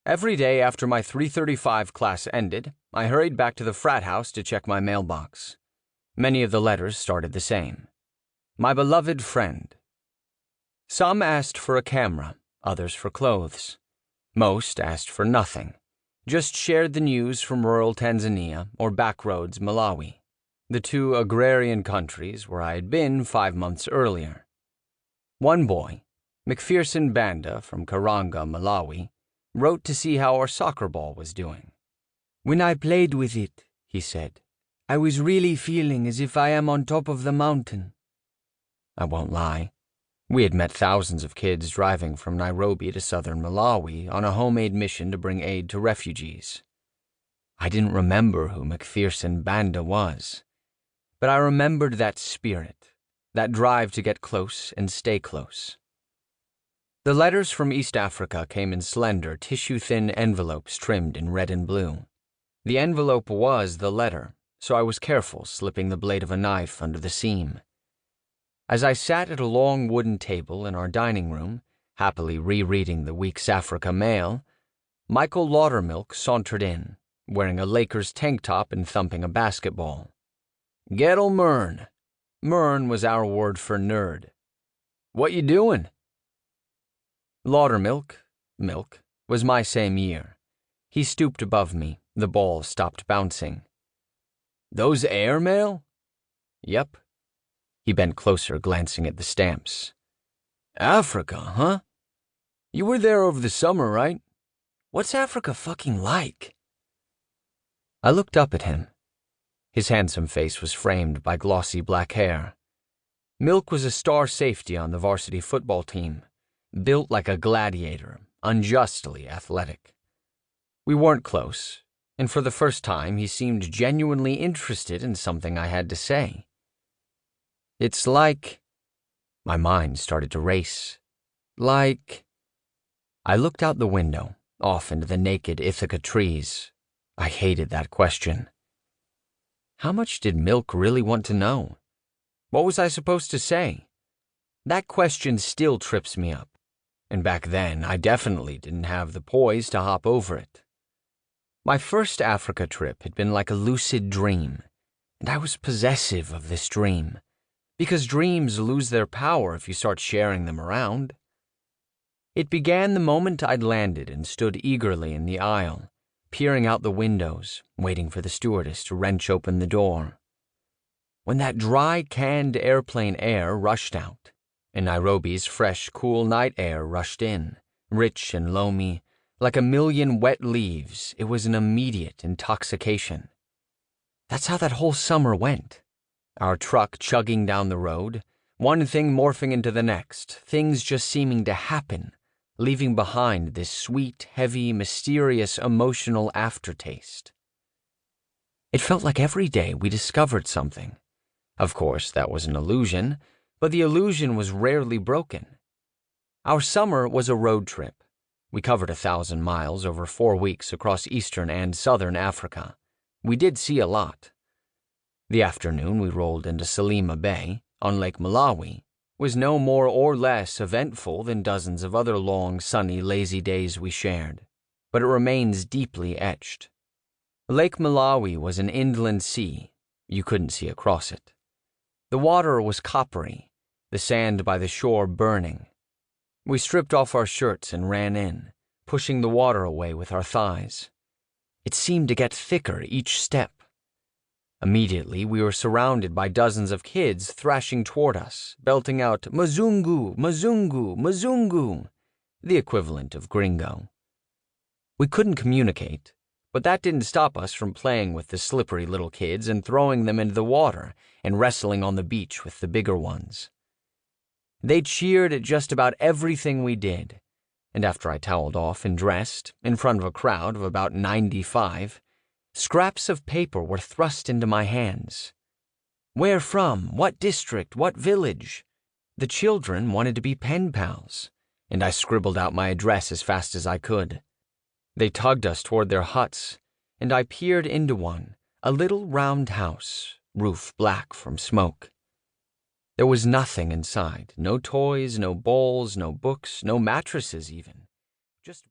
Every day after my 3:35 class ended, I hurried back to the frat house to check my mailbox. Many of the letters started the same. My beloved friend. Some asked for a camera, others for clothes. Most asked for nothing, just shared the news from rural Tanzania or backroads Malawi, the two agrarian countries where I had been 5 months earlier. One boy, McPherson Banda from Karanga, Malawi, wrote to see how our soccer ball was doing. "When I played with it," he said, "I was really feeling as if I am on top of the mountain." I won't lie. We had met thousands of kids driving from Nairobi to southern Malawi on a homemade mission to bring aid to refugees. I didn't remember who McPherson Banda was, but I remembered that spirit, that drive to get close and stay close. The letters from East Africa came in slender, tissue-thin envelopes trimmed in red and blue. The envelope was the letter, so I was careful slipping the blade of a knife under the seam. As I sat at a long wooden table in our dining room, happily rereading the week's Africa mail, Michael Laudermilk sauntered in, wearing a Lakers tank top and thumping a basketball. "Gettleman." Mern was our word for nerd. "What you doing?" Laudermilk, Milk, was my same year. He stooped above me. The ball stopped bouncing. "Those airmail?" "Yep." He bent closer, glancing at the stamps. "Africa, huh? You were there over the summer, right? What's Africa fucking like?" I looked up at him. His handsome face was framed by glossy black hair. Milk was a star safety on the varsity football team, built like a gladiator, unjustly athletic. We weren't close, and for the first time he seemed genuinely interested in something I had to say. "It's like..." My mind started to race. "Like..." I looked out the window, off into the naked Ithaca trees. I hated that question. How much did Milk really want to know? What was I supposed to say? That question still trips me up, and back then I definitely didn't have the poise to hop over it. My first Africa trip had been like a lucid dream, and I was possessive of this dream, because dreams lose their power if you start sharing them around. It began the moment I'd landed and stood eagerly in the aisle, peering out the windows, waiting for the stewardess to wrench open the door. When that dry, canned airplane air rushed out, and Nairobi's fresh, cool night air rushed in, rich and loamy, like a million wet leaves, it was an immediate intoxication. That's how that whole summer went. Our truck chugging down the road, one thing morphing into the next, things just seeming to happen, leaving behind this sweet, heavy, mysterious, emotional aftertaste. It felt like every day we discovered something. Of course, that was an illusion, but the illusion was rarely broken. Our summer was a road trip. We covered 1,000 miles over 4 weeks across eastern and southern Africa. We did see a lot. The afternoon we rolled into Salima Bay, on Lake Malawi, was no more or less eventful than dozens of other long, sunny, lazy days we shared, but it remains deeply etched. Lake Malawi was an inland sea. You couldn't see across it. The water was coppery, the sand by the shore burning. We stripped off our shirts and ran in, pushing the water away with our thighs. It seemed to get thicker each step. Immediately, we were surrounded by dozens of kids thrashing toward us, belting out, "Mzungu, Mzungu, Mzungu," the equivalent of gringo. We couldn't communicate, but that didn't stop us from playing with the slippery little kids and throwing them into the water and wrestling on the beach with the bigger ones. They cheered at just about everything we did, and after I toweled off and dressed, in front of a crowd of about 95, scraps of paper were thrust into my hands. Where from? What district? What village? The children wanted to be pen pals, and I scribbled out my address as fast as I could. They tugged us toward their huts, and I peered into one, a little round house, roof black from smoke. There was nothing inside, no toys, no bowls, no books, no mattresses even. Just